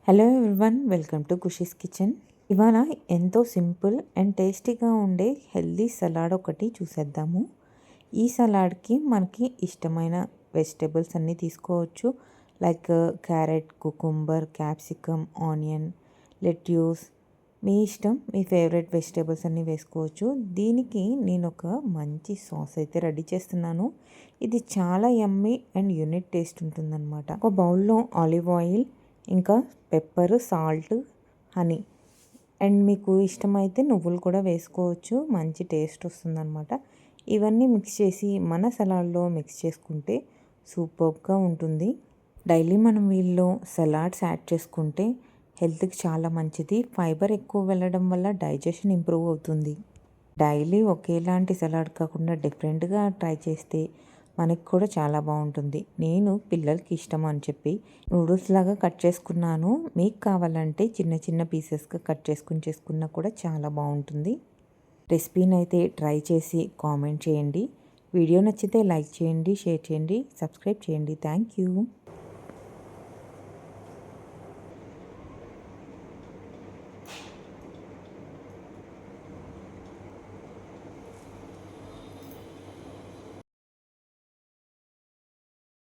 Hello everyone, welcome to Khushi's kitchen. ఇవాళ ఎంతో simple and టేస్టీగా ఉండే హెల్దీ సలాడ్ ఒకటి చూసేద్దాము. ఈ సలాడ్కి మనకి ఇష్టమైన వెజిటేబుల్స్ అన్నీ తీసుకోవచ్చు. Like carrot, cucumber, capsicum, onion, lettuce, మీ ఇష్టం, మీ ఫేవరెట్ వెజిటేబుల్స్ అన్నీ వేసుకోవచ్చు. దీనికి నేను ఒక మంచి సాస్ అయితే రెడీ చేస్తున్నాను. ఇది చాలా యమ్మీ అండ్ యూనిక్ టేస్ట్ ఉంటుందన్నమాట. ఒక బౌల్లో ఆలివ్ ఆయిల్, ఇంకా పెప్పర్, సాల్ట్, హనీ అండ్ మీకు ఇష్టమైతే నువ్వులు కూడా వేసుకోవచ్చు. మంచి టేస్ట్ వస్తుందన్నమాట. ఇవన్నీ మిక్స్ చేసి మన సలాడ్లో మిక్స్ చేసుకుంటే సూపర్గా ఉంటుంది. డైలీ మనం వీళ్ళు సలాడ్స్ యాడ్ చేసుకుంటే హెల్త్కి చాలా మంచిది. ఫైబర్ ఎక్కువ వెళ్ళడం వల్ల డైజెషన్ ఇంప్రూవ్ అవుతుంది. డైలీ ఒకేలాంటి సలాడ్ కాకుండా డిఫరెంట్గా ట్రై చేస్తే మనకి కూడా చాలా బాగుంటుంది. నేను పిల్లలకి ఇష్టం అని చెప్పి నూడిల్స్ లాగా కట్ చేసుకున్నాను. మీకు కావాలంటే చిన్న చిన్న పీసెస్గా కట్ చేసుకున్నా కూడా చాలా బాగుంటుంది. రెసిపీని అయితే ట్రై చేసి కామెంట్ చేయండి. వీడియో నచ్చితే లైక్ చేయండి, షేర్ చేయండి, సబ్స్క్రైబ్ చేయండి. Thank you.